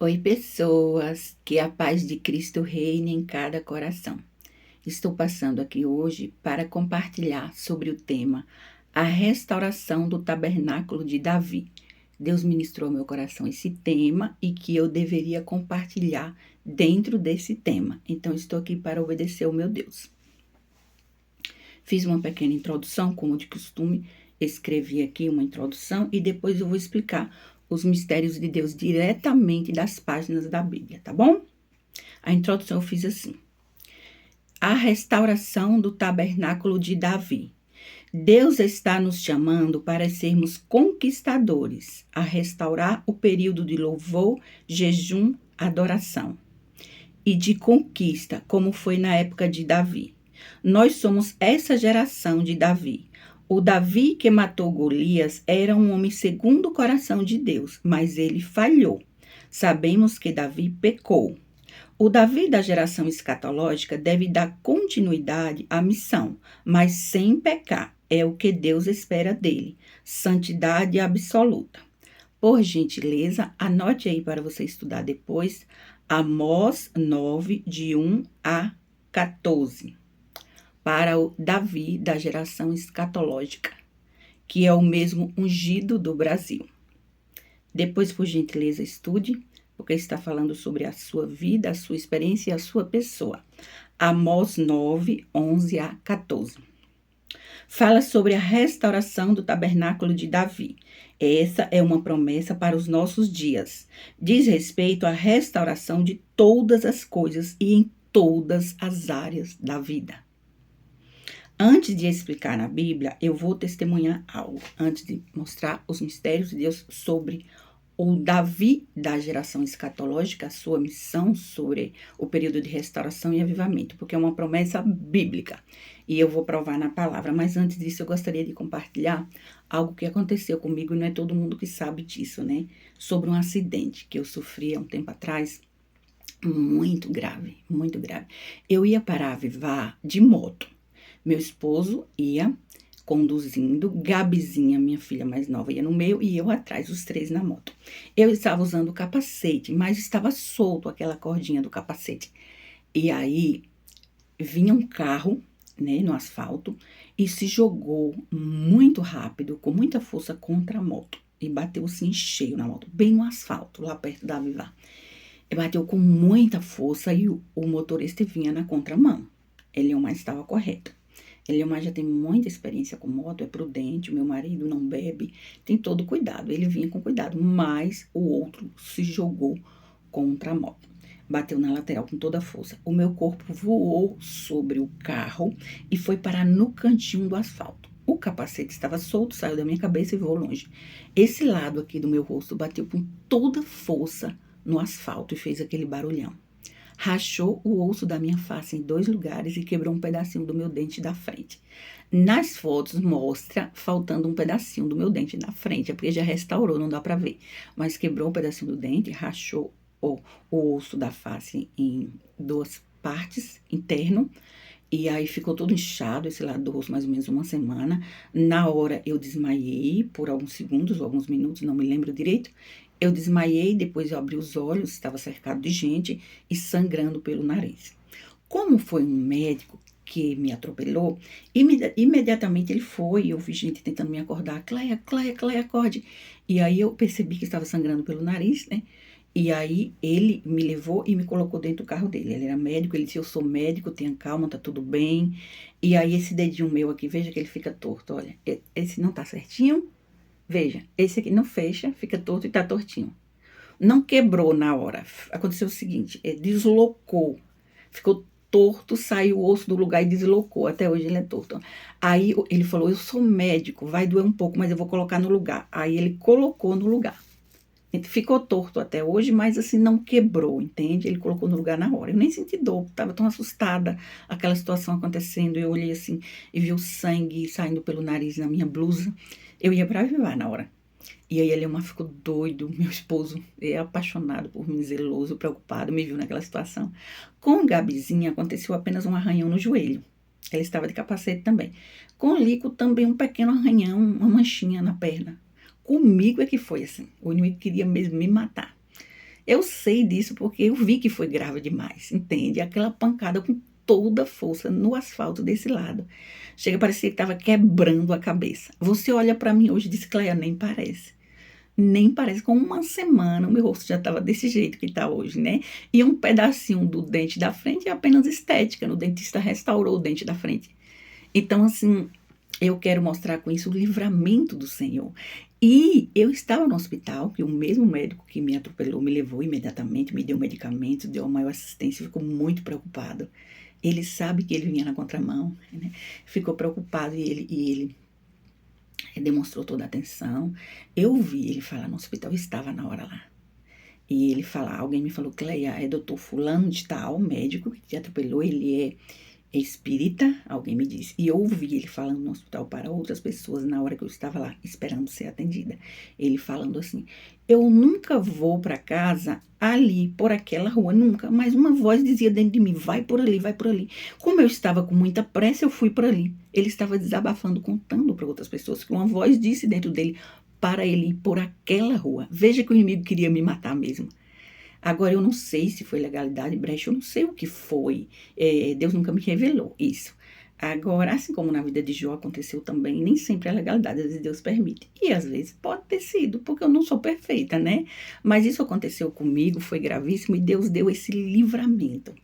Oi, pessoas, que a paz de Cristo reine em cada coração. Estou passando aqui hoje para compartilhar sobre o tema A Restauração do Tabernáculo de Davi. Deus ministrou ao meu coração esse tema e que eu deveria compartilhar dentro desse tema. Então, estou aqui para obedecer ao meu Deus. Fiz uma pequena introdução, como de costume, escrevi aqui uma introdução e depois eu vou explicar os mistérios de Deus diretamente das páginas da Bíblia, tá bom? A introdução eu fiz assim: a restauração do tabernáculo de Davi. Deus está nos chamando para sermos conquistadores, a restaurar o período de louvor, jejum, adoração e de conquista, como foi na época de Davi. Nós somos essa geração de Davi. O Davi que matou Golias era um homem segundo o coração de Deus, mas ele falhou. Sabemos que Davi pecou. O Davi da geração escatológica deve dar continuidade à missão, mas sem pecar. É o que Deus espera dele. Santidade absoluta. Por gentileza, anote aí para você estudar depois, Amós 9, de 1 a 14. Para o Davi da geração escatológica, que é o mesmo ungido do Brasil. Depois, por gentileza, estude, porque está falando sobre a sua vida, a sua experiência e a sua pessoa. Amós 9, 11 a 14. Fala sobre a restauração do tabernáculo de Davi. Essa é uma promessa para os nossos dias. Diz respeito à restauração de todas as coisas e em todas as áreas da vida. Antes de explicar na Bíblia, eu vou testemunhar algo, antes de mostrar os mistérios de Deus sobre o Davi da geração escatológica, a sua missão sobre o período de restauração e avivamento, porque é uma promessa bíblica e eu vou provar na palavra. Mas antes disso, eu gostaria de compartilhar algo que aconteceu comigo, e não é todo mundo que sabe disso, né? Sobre um acidente que eu sofri há um tempo atrás, muito grave, muito grave. Eu ia para Avivar de moto. Meu esposo ia conduzindo, Gabizinha, minha filha mais nova, ia no meio e eu atrás, os três na moto. Eu estava usando o capacete, mas estava solto aquela cordinha do capacete. E aí vinha um carro, né, no asfalto e se jogou muito rápido, com muita força contra a moto. E bateu assim cheio na moto, bem no asfalto, lá perto da Avivar. E bateu com muita força e o motorista vinha na contramão. Eliomar estava correto. Eliomar já tem muita experiência com moto, é prudente, o meu marido não bebe, tem todo cuidado. Ele vinha com cuidado, mas o outro se jogou contra a moto. Bateu na lateral com toda a força. O meu corpo voou sobre o carro e foi parar no cantinho do asfalto. O capacete estava solto, saiu da minha cabeça e voou longe. Esse lado aqui do meu rosto bateu com toda força no asfalto e fez aquele barulhão. Rachou o osso da minha face em 2 lugares e quebrou um pedacinho do meu dente da frente. Nas fotos mostra faltando um pedacinho do meu dente da frente, é porque já restaurou, não dá pra ver. Mas quebrou um pedacinho do dente, rachou o osso da face em 2 partes, interno, e aí ficou todo inchado, esse lado do rosto, mais ou menos 1 semana. Na hora eu desmaiei por alguns segundos ou alguns minutos, não me lembro direito. Eu desmaiei, depois eu abri os olhos, estava cercado de gente e sangrando pelo nariz. Como foi um médico que me atropelou, imediatamente ele foi, eu vi gente tentando me acordar, Cleia, acorde. E aí eu percebi que estava sangrando pelo nariz, né? E aí ele me levou e me colocou dentro do carro dele. Ele era médico, ele disse, eu sou médico, tenha calma, tá tudo bem. E aí esse dedinho meu aqui, veja que ele fica torto, olha, esse não tá certinho. Veja, esse aqui não fecha, fica torto e tá tortinho. Não quebrou na hora. Aconteceu o seguinte, deslocou. Ficou torto, saiu o osso do lugar e deslocou. Até hoje ele é torto. Aí ele falou, eu sou médico, vai doer um pouco, mas eu vou colocar no lugar. Aí ele colocou no lugar. Ficou torto até hoje, mas assim, não quebrou, entende? Ele colocou no lugar na hora. Eu nem senti dor, tava tão assustada, aquela situação acontecendo. Eu olhei assim e vi o sangue saindo pelo nariz na minha blusa. Eu ia pra Avivar na hora. E aí Eliomar ficou doido, meu esposo é apaixonado por mim, zeloso, preocupado, me viu naquela situação. Com Gabizinha aconteceu apenas um arranhão no joelho. Ela estava de capacete também. Com Lico também um pequeno arranhão, uma manchinha na perna. Comigo é que foi assim, o inimigo queria mesmo me matar. Eu sei disso porque eu vi que foi grave demais, entende? Aquela pancada com toda a força no asfalto desse lado. Chega, parecia que estava quebrando a cabeça. Você olha para mim hoje e diz, Cleia, nem parece. Nem parece, com uma semana o meu rosto já estava desse jeito que está hoje, né? E um pedacinho do dente da frente é apenas estética, o dentista restaurou o dente da frente. Então, assim, eu quero mostrar com isso o livramento do Senhor. E eu estava no hospital, que o mesmo médico que me atropelou me levou imediatamente, me deu medicamentos, deu a maior assistência, ficou muito preocupado. Ele sabe que ele vinha na contramão, né? Ficou preocupado e ele demonstrou toda a atenção. Eu vi ele falar no hospital, eu estava na hora lá. E ele falar, alguém me falou, Cleia, é doutor fulano de tal, médico que te atropelou, ele é espírita, alguém me disse. E eu ouvi ele falando no hospital para outras pessoas na hora que eu estava lá, esperando ser atendida. Ele falando assim, eu nunca vou para casa ali, por aquela rua, nunca. Mas uma voz dizia dentro de mim, vai por ali, vai por ali. Como eu estava com muita pressa, eu fui por ali. Ele estava desabafando, contando para outras pessoas que uma voz disse dentro dele, para ele ir por aquela rua. Veja que o inimigo queria me matar mesmo. Agora, eu não sei se foi legalidade, brecha, eu não sei o que foi. Deus nunca me revelou isso. Agora, assim como na vida de Jó aconteceu também, nem sempre é legalidade, às vezes Deus permite. E às vezes pode ter sido, porque eu não sou perfeita, né? Mas isso aconteceu comigo, foi gravíssimo e Deus deu esse livramento.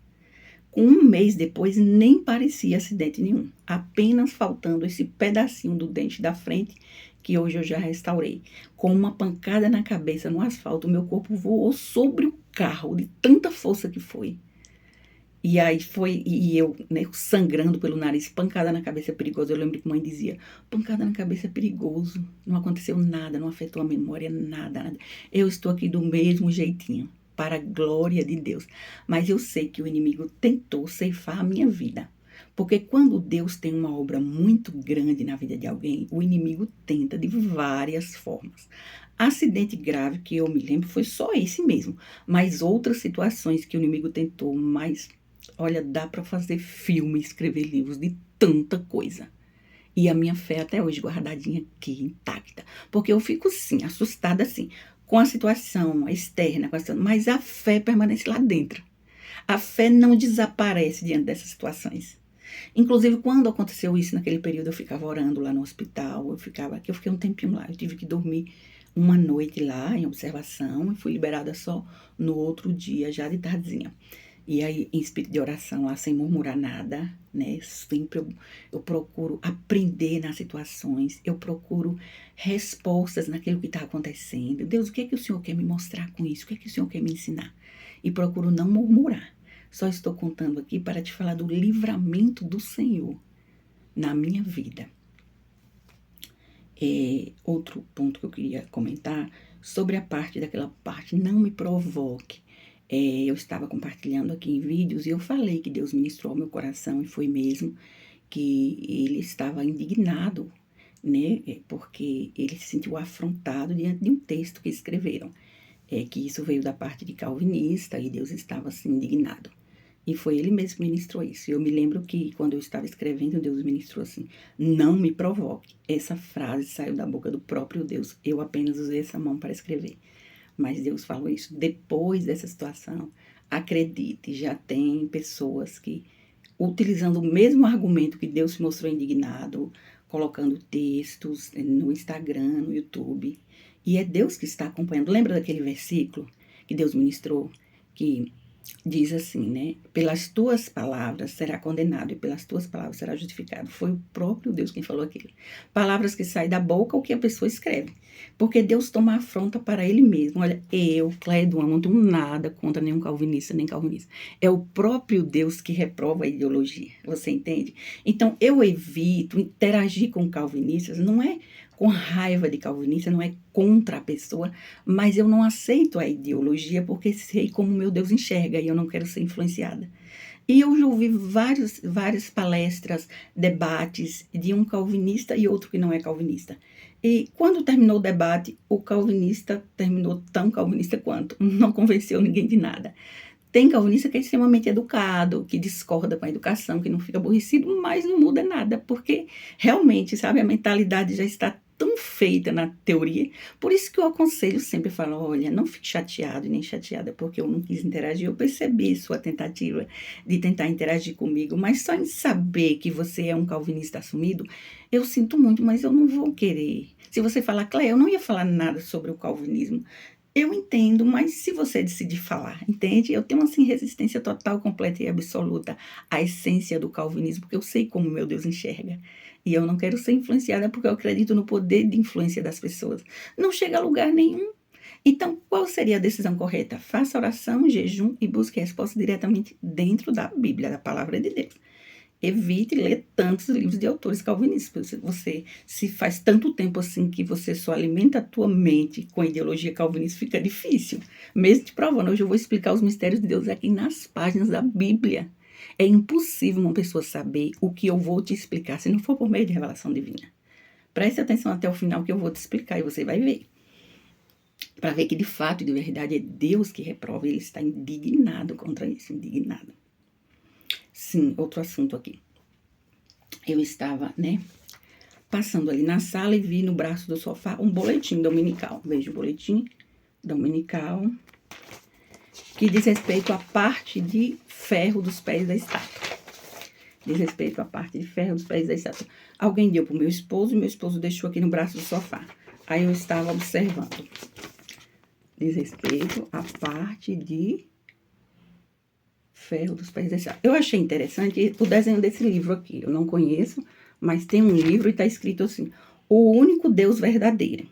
Um mês depois, nem parecia acidente nenhum, apenas faltando esse pedacinho do dente da frente, que hoje eu já restaurei. Com uma pancada na cabeça no asfalto, meu corpo voou sobre o carro, de tanta força que foi. E aí foi, e eu, né, sangrando pelo nariz, pancada na cabeça é perigoso. Eu lembro que mãe dizia, pancada na cabeça é perigoso, não aconteceu nada, não afetou a memória, nada. Eu estou aqui do mesmo jeitinho, para a glória de Deus. Mas eu sei que o inimigo tentou ceifar a minha vida. Porque quando Deus tem uma obra muito grande na vida de alguém, o inimigo tenta de várias formas. Acidente grave que eu me lembro foi só esse mesmo, mas outras situações que o inimigo tentou, mas olha, dá para fazer filme, escrever livros de tanta coisa. E a minha fé até hoje guardadinha aqui, intacta. Porque eu fico, sim, assustada, assim, com a situação externa, mas a fé permanece lá dentro. A fé não desaparece diante dessas situações. Inclusive, quando aconteceu isso naquele período, eu ficava orando lá no hospital, eu fiquei um tempinho lá, eu tive que dormir uma noite lá em observação e fui liberada só no outro dia, já de tardezinha. E aí, em espírito de oração lá, sem murmurar nada, né? Sempre eu procuro aprender nas situações, eu procuro respostas naquilo que está acontecendo. Deus, o que é que o Senhor quer me mostrar com isso? O que é que o Senhor quer me ensinar? E procuro não murmurar. Só estou contando aqui para te falar do livramento do Senhor na minha vida. Outro ponto que eu queria comentar sobre daquela parte, não me provoque. Eu estava compartilhando aqui em vídeos e eu falei que Deus ministrou ao meu coração e foi mesmo que ele estava indignado, né? Porque ele se sentiu afrontado diante de um texto que escreveram. Que isso veio da parte de calvinista e Deus estava assim indignado. E foi ele mesmo que ministrou isso. Eu me lembro que quando eu estava escrevendo, Deus ministrou assim, não me provoque. Essa frase saiu da boca do próprio Deus. Eu apenas usei essa mão para escrever. Mas Deus falou isso. Depois dessa situação, acredite, já tem pessoas que, utilizando o mesmo argumento que Deus se mostrou indignado, colocando textos no Instagram, no YouTube. E é Deus que está acompanhando. Lembra daquele versículo que Deus ministrou? Que diz assim, né? Pelas tuas palavras será condenado e pelas tuas palavras será justificado. Foi o próprio Deus quem falou aquilo. Palavras que saem da boca ou que a pessoa escreve. Porque Deus toma afronta para ele mesmo. Olha, eu, Cleia Duan, não tenho nada contra nenhum calvinista, nem calvinista. É o próprio Deus que reprova a ideologia. Você entende? Então, eu evito interagir com calvinistas, não é com raiva de calvinista, não é contra a pessoa, mas eu não aceito a ideologia porque sei como meu Deus enxerga e eu não quero ser influenciada. E eu já ouvi várias palestras, debates de um calvinista e outro que não é calvinista. E quando terminou o debate, o calvinista terminou tão calvinista quanto, não convenceu ninguém de nada. Tem calvinista que é extremamente educado, que discorda com a educação, que não fica aborrecido, mas não muda nada, porque realmente, sabe, a mentalidade já está tão feita na teoria. Por isso que eu aconselho sempre, falo, olha, não fique chateado e nem chateada, porque eu não quis interagir. Eu percebi sua tentativa de tentar interagir comigo, mas só em saber que você é um calvinista assumido, eu sinto muito, mas eu não vou querer. Se você falar, Cleia, eu não ia falar nada sobre o calvinismo. Eu entendo, mas se você decidir falar, entende? Eu tenho, assim, resistência total, completa e absoluta à essência do calvinismo, porque eu sei como meu Deus enxerga. E eu não quero ser influenciada porque eu acredito no poder de influência das pessoas. Não chega a lugar nenhum. Então, qual seria a decisão correta? Faça oração, jejum e busque resposta diretamente dentro da Bíblia, da palavra de Deus. Evite ler tantos livros de autores calvinistas. Você, se faz tanto tempo assim que você só alimenta a tua mente com a ideologia calvinista, fica difícil. Mesmo te provando, hoje eu vou explicar os mistérios de Deus aqui nas páginas da Bíblia. É impossível uma pessoa saber o que eu vou te explicar se não for por meio de revelação divina. Preste atenção até o final que eu vou te explicar e você vai ver. Para ver que de fato e de verdade é Deus que reprova. Ele está indignado contra isso, indignado. Sim, outro assunto aqui. Eu estava, passando ali na sala e vi no braço do sofá um boletim dominical. Veja o boletim dominical que diz respeito à parte de ferro dos pés da estátua. Diz respeito à parte de ferro dos pés da estátua. Alguém deu para o meu esposo e meu esposo deixou aqui no braço do sofá. Aí eu estava observando. Diz respeito à parte de ferro dos pés da estátua. Eu achei interessante o desenho desse livro aqui. Eu não conheço, mas tem um livro e está escrito assim: O único Deus verdadeiro.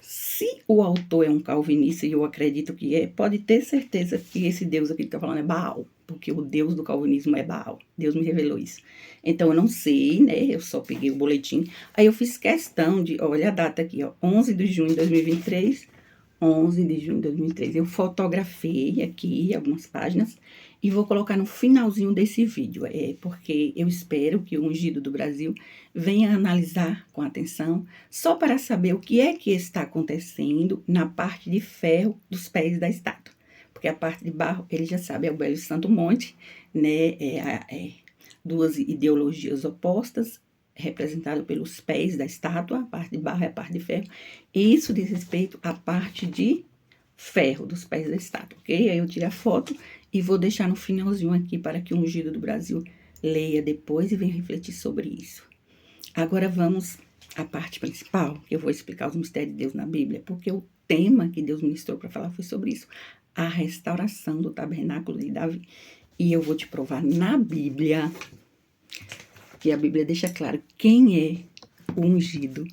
Se o autor é um calvinista, e eu acredito que é, pode ter certeza que esse Deus aqui que está falando é Baal, porque o Deus do calvinismo é Baal. Deus me revelou isso. Então, eu não sei, eu só peguei o boletim. Aí eu fiz questão de, olha a data aqui, 11 de junho de 2023, 11 de junho de 2003. Eu fotografei aqui algumas páginas e vou colocar no finalzinho desse vídeo, porque eu espero que o ungido do Brasil venha analisar com atenção, só para saber o que é que está acontecendo na parte de ferro dos pés da estátua. Porque a parte de barro, ele já sabe, é o Belo Santo Monte, duas ideologias opostas, representado pelos pés da estátua, a parte de barro e a parte de ferro. Isso diz respeito à parte de ferro dos pés da estátua, ok? Aí eu tirei a foto e vou deixar no finalzinho aqui para que o ungido do Brasil leia depois e venha refletir sobre isso. Agora vamos à parte principal, que eu vou explicar os mistérios de Deus na Bíblia, porque o tema que Deus ministrou para falar foi sobre isso, a restauração do tabernáculo de Davi. E eu vou te provar na Bíblia, que a Bíblia deixa claro quem é o ungido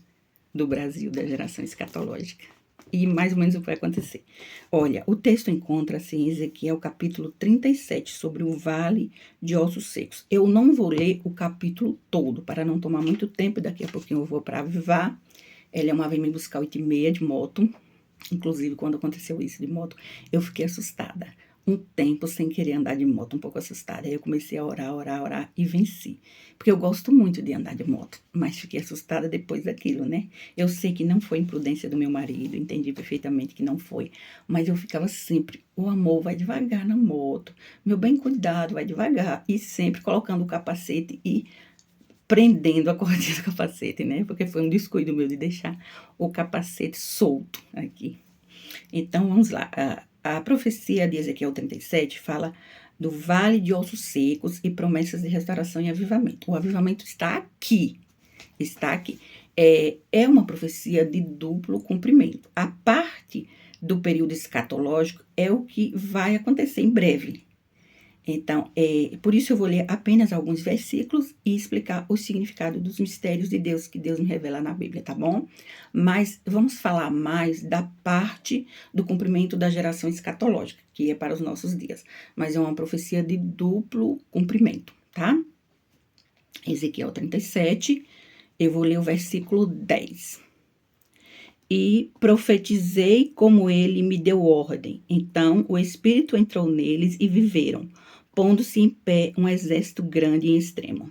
do Brasil, da geração escatológica. E mais ou menos o que vai acontecer. Olha, o texto encontra-se em Ezequiel capítulo 37, sobre o vale de ossos secos. Eu não vou ler o capítulo todo, para não tomar muito tempo. Daqui a pouquinho eu vou para Avivar. Ela é uma vez me buscar 8h30 de moto. Inclusive, quando aconteceu isso de moto, eu fiquei assustada. Um tempo sem querer andar de moto, um pouco assustada. Aí eu comecei a orar e venci. Porque eu gosto muito de andar de moto, mas fiquei assustada depois daquilo, Eu sei que não foi imprudência do meu marido, entendi perfeitamente que não foi. Mas eu ficava sempre, o amor vai devagar na moto, meu bem cuidado vai devagar. E sempre colocando o capacete e prendendo a corrente do capacete, Porque foi um descuido meu de deixar o capacete solto aqui. Então, vamos lá. A profecia de Ezequiel 37 fala do vale de ossos secos e promessas de restauração e avivamento. O avivamento está aqui. Está aqui. É uma profecia de duplo cumprimento. A parte do período escatológico é o que vai acontecer em breve. Então, por isso eu vou ler apenas alguns versículos e explicar o significado dos mistérios de Deus que Deus me revela na Bíblia, tá bom? Mas vamos falar mais da parte do cumprimento da geração escatológica, que é para os nossos dias. Mas é uma profecia de duplo cumprimento, tá? Ezequiel 37, eu vou ler o versículo 10. E profetizei como ele me deu ordem. Então o Espírito entrou neles e viveram, pondo-se em pé um exército grande e extremo.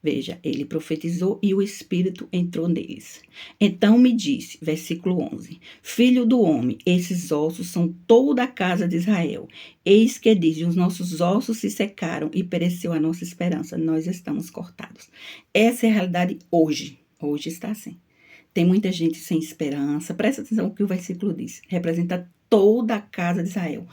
Veja, ele profetizou e o Espírito entrou neles. Então me disse, versículo 11, Filho do homem, esses ossos são toda a casa de Israel. Eis que diz, os nossos ossos se secaram e pereceu a nossa esperança. Nós estamos cortados. Essa é a realidade hoje. Hoje está assim. Tem muita gente sem esperança. Presta atenção no que o versículo diz. Representa toda a casa de Israel,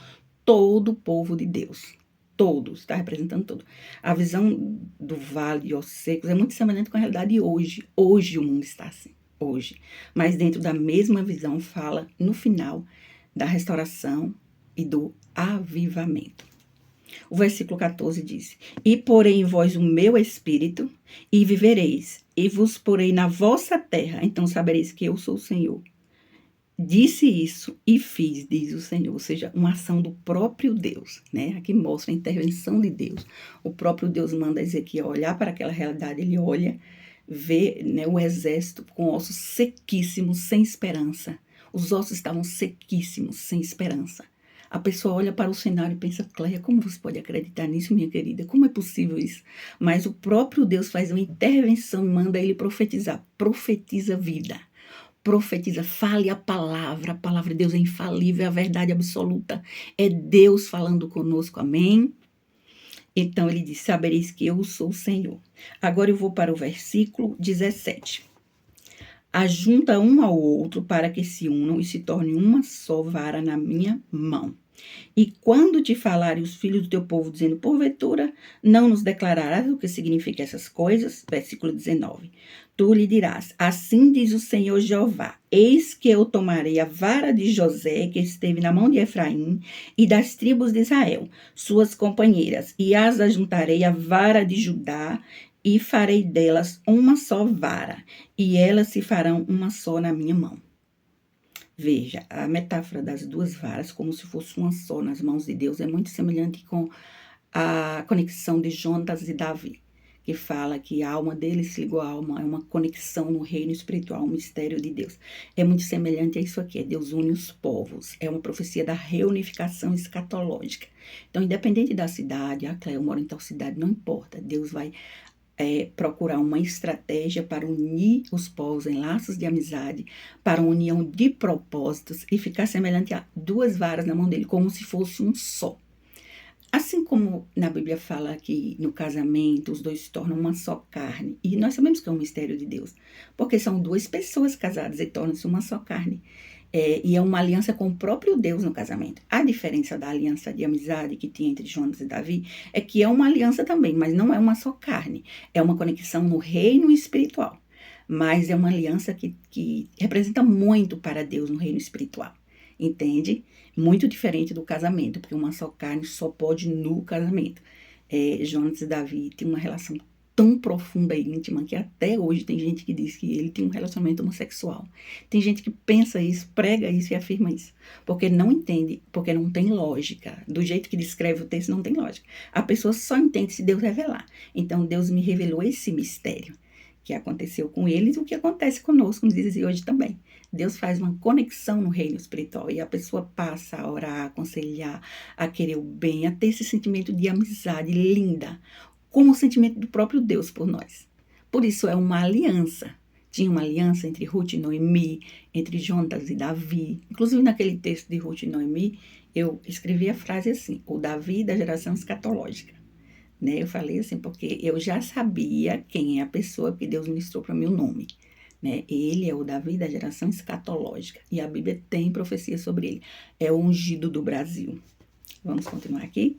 todo o povo de Deus. Todos, está representando todo. A visão do vale de ossos secos é muito semelhante com a realidade de hoje. Hoje o mundo está assim, hoje. Mas dentro da mesma visão fala, no final, da restauração e do avivamento. O versículo 14 diz: E porei em vós o meu espírito, e vivereis, e vos porei na vossa terra, então sabereis que eu sou o Senhor. Disse isso e fiz, diz o Senhor. Ou seja, uma ação do próprio Deus, né? Aqui mostra a intervenção de Deus. O próprio Deus manda Ezequiel olhar para aquela realidade. Ele olha, vê, né, o exército com ossos sequíssimos, sem esperança. Os ossos estavam sequíssimos, sem esperança. A pessoa olha para o cenário e pensa: Cléia, como você pode acreditar nisso, minha querida? Como é possível isso? Mas o próprio Deus faz uma intervenção e manda ele profetizar. Profetiza vida. Profetiza, fale a palavra de Deus é infalível, é a verdade absoluta, é Deus falando conosco, amém? Então ele diz: sabereis que eu sou o Senhor. Agora eu vou para o versículo 17. Ajunta um ao outro para que se unam e se tornem uma só vara na minha mão. E quando te falarem os filhos do teu povo, dizendo: porventura, não nos declararás o que significa essas coisas? Versículo 19. Tu lhe dirás: assim diz o Senhor Jeová: eis que eu tomarei a vara de José, que esteve na mão de Efraim, e das tribos de Israel, suas companheiras, e as ajuntarei à vara de Judá, e farei delas uma só vara, e elas se farão uma só na minha mão. Veja, a metáfora das duas varas, como se fosse uma só nas mãos de Deus, é muito semelhante com a conexão de Jonas e Davi, que fala que a alma dele se ligou à alma, é uma conexão no reino espiritual, um mistério de Deus. É muito semelhante a isso aqui, Deus une os povos, é uma profecia da reunificação escatológica. Então, independente da cidade, Cléia, eu moro em tal cidade, não importa, Deus vai procurar uma estratégia para unir os povos em laços de amizade, para uma união de propósitos e ficar semelhante a duas varas na mão dele, como se fosse um só. Assim como na Bíblia fala que no casamento os dois se tornam uma só carne, e nós sabemos que é um mistério de Deus, porque são duas pessoas casadas e tornam-se uma só carne. E é uma aliança com o próprio Deus no casamento. A diferença da aliança de amizade que tinha entre Jonas e Davi é que é uma aliança também, mas não é uma só carne. É uma conexão no reino espiritual, mas é uma aliança que representa muito para Deus no reino espiritual. Entende? Muito diferente do casamento, porque uma só carne só pode no casamento. Jonas e Davi têm uma relação tão profunda e íntima que até hoje tem gente que diz que ele tem um relacionamento homossexual. Tem gente que pensa isso, prega isso e afirma isso, porque não entende, porque não tem lógica. Do jeito que descreve o texto, não tem lógica. A pessoa só entende se Deus revelar. Então, Deus me revelou esse mistério que aconteceu com eles e o que acontece conosco, como diz hoje também. Deus faz uma conexão no reino espiritual e a pessoa passa a orar, a aconselhar, a querer o bem, a ter esse sentimento de amizade linda, como o sentimento do próprio Deus por nós. Por isso é uma aliança. Tinha uma aliança entre Ruth e Noemi, entre Jonas e Davi. Inclusive naquele texto de Ruth e Noemi, eu escrevi a frase assim: o Davi da geração escatológica. Né? Eu falei assim porque eu já sabia quem é a pessoa que Deus ministrou para mim o nome. Né? Ele é o Davi da geração escatológica. E a Bíblia tem profecia sobre ele. É o ungido do Brasil. Vamos continuar aqui.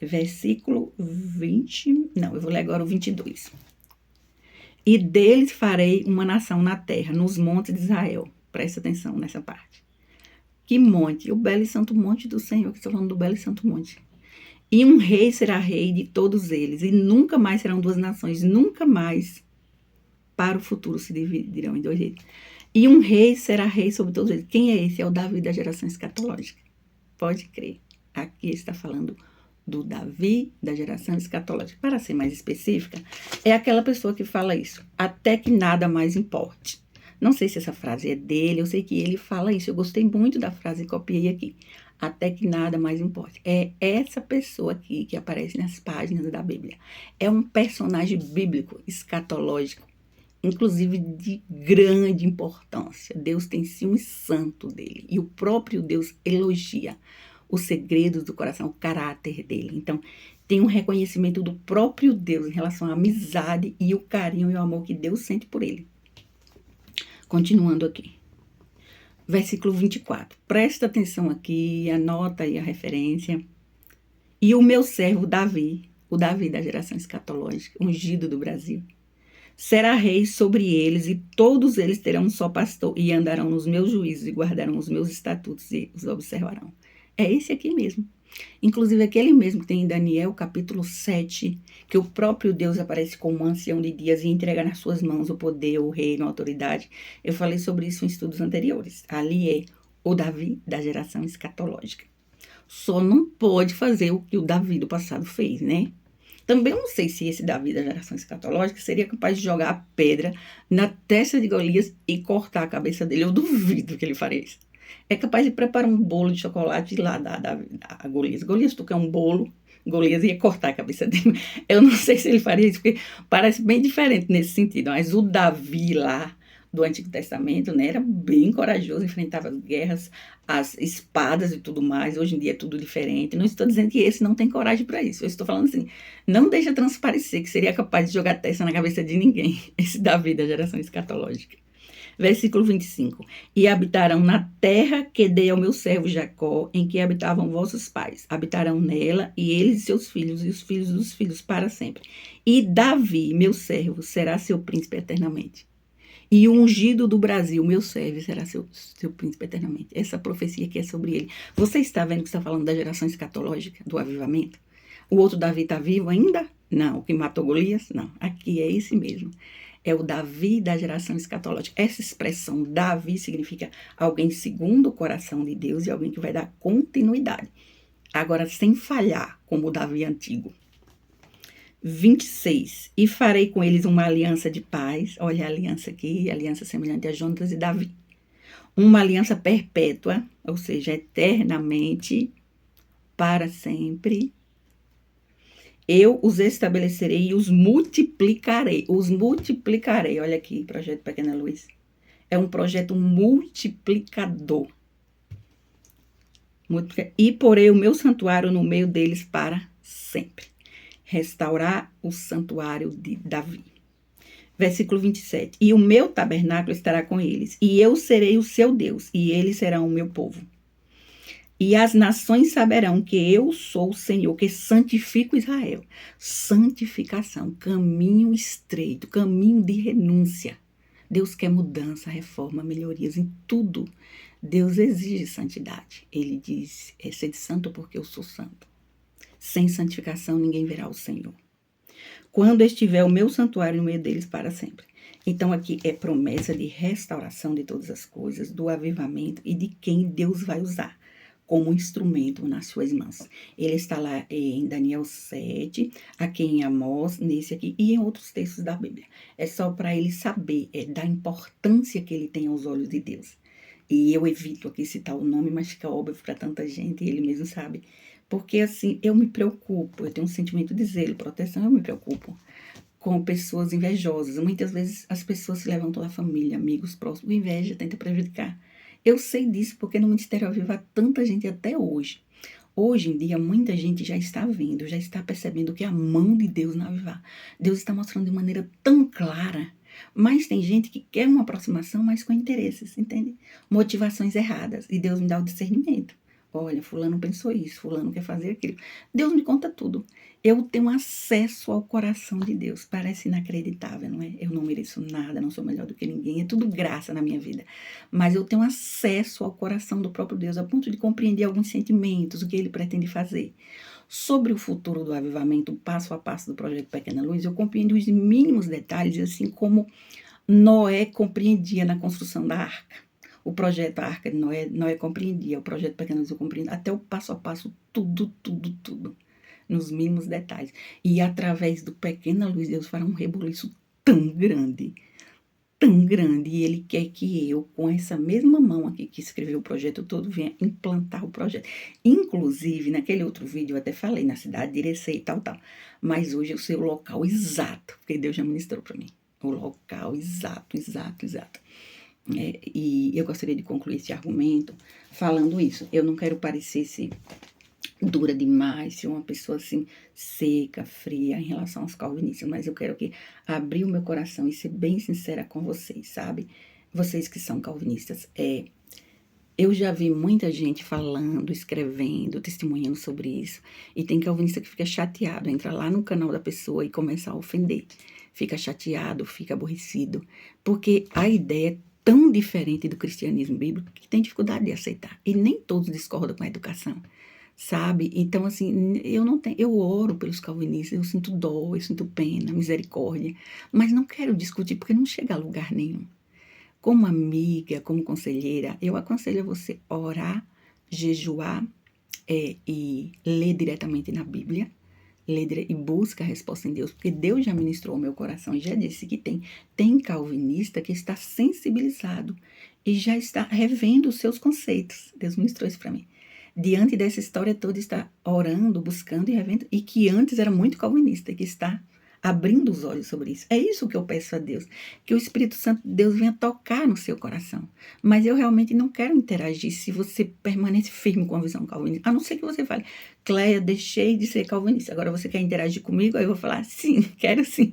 Versículo 20. Não, eu vou ler agora o 22. E deles farei uma nação na terra, nos montes de Israel. Presta atenção nessa parte. Que monte? O belo e santo monte do Senhor, que estou falando do belo e santo monte. E um rei será rei de todos eles, e nunca mais serão duas nações, nunca mais para o futuro se dividirão em dois reis. E um rei será rei sobre todos eles. Quem é esse? É o Davi da geração escatológica. Pode crer. Aqui está falando do Davi da geração escatológica. Para ser mais específica, é aquela pessoa que fala isso, até que nada mais importe. Não sei se essa frase é dele, eu sei que ele fala isso. Eu gostei muito da frase e copiei aqui. Até que nada mais importe. É essa pessoa aqui que aparece nas páginas da Bíblia. É um personagem bíblico, escatológico, inclusive de grande importância. Deus tem ciúme santo dele. E o próprio Deus elogia os segredos do coração, o caráter dele. Então, tem um reconhecimento do próprio Deus em relação à amizade e o carinho e o amor que Deus sente por ele. Continuando aqui. Versículo 24. Presta atenção aqui, anota aí a referência. E o meu servo Davi, o Davi da geração escatológica, ungido do Brasil, será rei sobre eles, e todos eles terão um só pastor, e andarão nos meus juízos, e guardarão os meus estatutos, e os observarão. É esse aqui mesmo. Inclusive aquele mesmo que tem em Daniel, capítulo 7, que o próprio Deus aparece como um ancião de dias e entrega nas suas mãos o poder, o reino, a autoridade. Eu falei sobre isso em estudos anteriores. Ali é o Davi da geração escatológica. Só não pode fazer o que o Davi do passado fez, né? Também eu não sei se esse Davi da geração escatológica seria capaz de jogar a pedra na testa de Golias e cortar a cabeça dele. Eu duvido que ele faria isso. É capaz de preparar um bolo de chocolate e lá dar a Golias. Golias, tu quer um bolo? Golias ia cortar a cabeça dele. Eu não sei se ele faria isso, porque parece bem diferente nesse sentido. Mas o Davi lá do Antigo Testamento, né, era bem corajoso, enfrentava as guerras, as espadas e tudo mais. Hoje em dia é tudo diferente. Não estou dizendo que esse não tem coragem para isso. Eu estou falando assim, não deixa transparecer que seria capaz de jogar testa na cabeça de ninguém, esse Davi da geração escatológica. Versículo 25. E habitarão na terra que dei ao meu servo Jacó, em que habitavam vossos pais. Habitarão nela, e eles e seus filhos, e os filhos dos filhos, para sempre. E Davi, meu servo, será seu príncipe eternamente. E o ungido do Brasil, meu servo, será seu príncipe eternamente. Essa profecia aqui é sobre ele. Você está vendo que está falando da geração escatológica, do avivamento? O outro Davi está vivo ainda? Não. O que matou Golias? Não. Aqui é esse mesmo. É o Davi da geração escatológica. Essa expressão Davi significa alguém segundo o coração de Deus e alguém que vai dar continuidade. Agora, sem falhar, como o Davi antigo. 26. E farei com eles uma aliança de paz. Olha a aliança aqui, aliança semelhante a Jonatas e Davi. Uma aliança perpétua, ou seja, eternamente, para sempre. Eu os estabelecerei e os multiplicarei. Os multiplicarei. Olha aqui, projeto Pequena Luz. É um projeto multiplicador. E porei o meu santuário no meio deles para sempre. Restaurar o santuário de Davi. Versículo 27. E o meu tabernáculo estará com eles, e eu serei o seu Deus, e eles serão o meu povo. E as nações saberão que eu sou o Senhor, que santifico Israel. Santificação, caminho estreito, caminho de renúncia. Deus quer mudança, reforma, melhorias em tudo. Deus exige santidade. Ele diz, sede santo porque eu sou santo. Sem santificação ninguém verá o Senhor. Quando estiver o meu santuário no meio deles para sempre. Então aqui é promessa de restauração de todas as coisas, do avivamento e de quem Deus vai usar como instrumento nas suas mãos. Ele está lá em Daniel 7, aqui em Amós, nesse aqui, e em outros textos da Bíblia. É só para ele saber da importância que ele tem aos olhos de Deus. E eu evito aqui citar o nome, mas fica óbvio para tanta gente, e ele mesmo sabe. Porque assim, eu me preocupo, eu tenho um sentimento de zelo, proteção, eu me preocupo com pessoas invejosas. Muitas vezes as pessoas se levantam da família, amigos próximos, inveja, tenta prejudicar. Eu sei disso porque no Ministério Ao Vivo há tanta gente até hoje. Hoje em dia, muita gente já está vendo, já está percebendo que é a mão de Deus na Avivar. Deus está mostrando de maneira tão clara. Mas tem gente que quer uma aproximação, mas com interesses, entende? Motivações erradas. E Deus me dá o discernimento. Olha, fulano pensou isso, fulano quer fazer aquilo. Deus me conta tudo. Eu tenho acesso ao coração de Deus. Parece inacreditável, não é? Eu não mereço nada, não sou melhor do que ninguém. É tudo graça na minha vida. Mas eu tenho acesso ao coração do próprio Deus, a ponto de compreender alguns sentimentos, o que ele pretende fazer. Sobre o futuro do avivamento, passo a passo do projeto Pequena Luz, eu compreendo os mínimos detalhes, assim como Noé compreendia na construção da arca. O projeto, a Arca de Noé compreendia, o projeto Pequena Luz eu compreendo, até o passo a passo, tudo, nos mínimos detalhes. E através do Pequena Luz, Deus fará um rebuliço tão grande, e Ele quer que eu, com essa mesma mão aqui que escreveu o projeto todo, venha implantar o projeto. Inclusive, naquele outro vídeo, eu até falei na cidade de Irecê e tal, mas hoje eu sei o local exato, porque Deus já ministrou para mim. O local exato. E eu gostaria de concluir esse argumento falando isso. Eu não quero parecer dura demais, ser uma pessoa assim seca, fria em relação aos calvinistas, mas eu quero abrir o meu coração e ser bem sincera com vocês, sabe? vocês que são calvinistas, eu já vi muita gente falando, escrevendo, testemunhando sobre isso. E tem calvinista que fica chateado, entra lá no canal da pessoa e começa a ofender. Fica chateado, fica aborrecido. Porque a ideia é tão diferente do cristianismo bíblico que tem dificuldade de aceitar. E nem todos discordam com a educação, sabe? Então, assim, eu oro pelos calvinistas, eu sinto dó, eu sinto pena, misericórdia. Mas não quero discutir porque não chega a lugar nenhum. Como amiga, como conselheira, eu aconselho a você orar, jejuar e ler diretamente na Bíblia, e busca a resposta em Deus, porque Deus já ministrou ao meu coração e já disse que tem calvinista que está sensibilizado e já está revendo os seus conceitos. Deus ministrou isso para mim. Diante dessa história toda, está orando, buscando e revendo, e que antes era muito calvinista, que está abrindo os olhos sobre isso. É isso que eu peço a Deus, que o Espírito Santo de Deus venha tocar no seu coração. Mas eu realmente não quero interagir se você permanece firme com a visão calvinista, a não ser que você fale, Cleia, deixei de ser calvinista, agora você quer interagir comigo? Aí eu vou falar, sim, quero sim.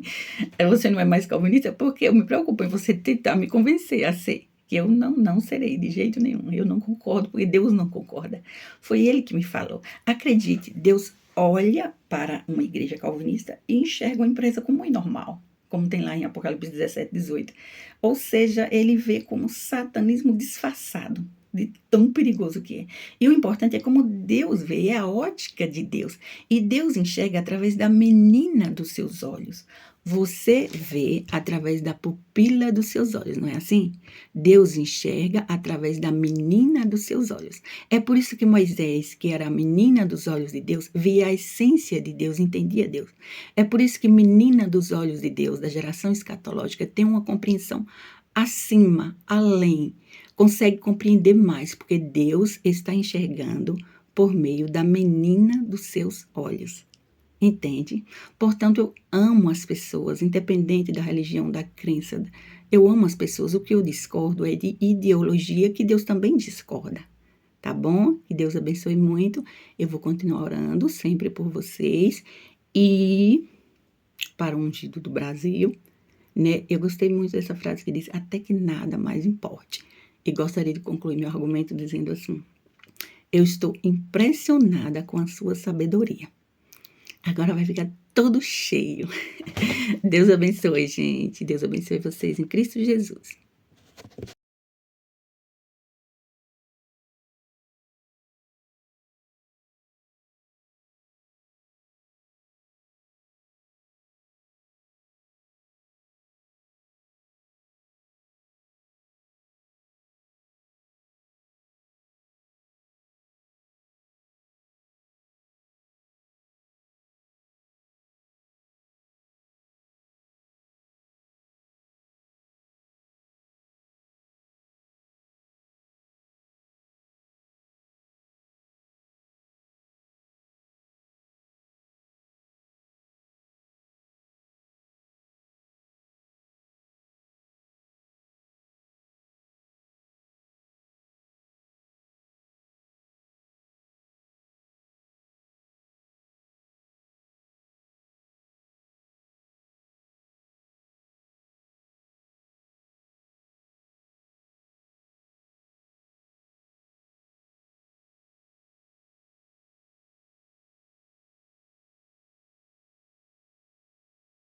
Você não é mais calvinista? Porque eu me preocupo em você tentar me convencer a ser. Que eu não serei de jeito nenhum. Eu não concordo, porque Deus não concorda. Foi Ele que me falou. Acredite, Deus olha para uma igreja calvinista e enxerga uma empresa como muito normal, como tem lá em Apocalipse 17, 18. Ou seja, ele vê como satanismo disfarçado, de tão perigoso que é. E o importante é como Deus vê, é a ótica de Deus. E Deus enxerga através da menina dos seus olhos. Você vê através da pupila dos seus olhos, não é assim? Deus enxerga através da menina dos seus olhos. É por isso que Moisés, que era a menina dos olhos de Deus, via a essência de Deus, entendia Deus. É por isso que menina dos olhos de Deus, da geração escatológica, tem uma compreensão acima, além, consegue compreender mais, porque Deus está enxergando por meio da menina dos seus olhos. Entende? Portanto, eu amo as pessoas, independente da religião, da crença. Eu amo as pessoas. O que eu discordo é de ideologia, que Deus também discorda. Tá bom? Que Deus abençoe muito. Eu vou continuar orando sempre por vocês. E para o ungido do Brasil, né? Eu gostei muito dessa frase que diz, até que nada mais importe. E gostaria de concluir meu argumento dizendo assim, eu estou impressionada com a sua sabedoria. Agora vai ficar todo cheio. Deus abençoe, gente. Deus abençoe vocês em Cristo Jesus.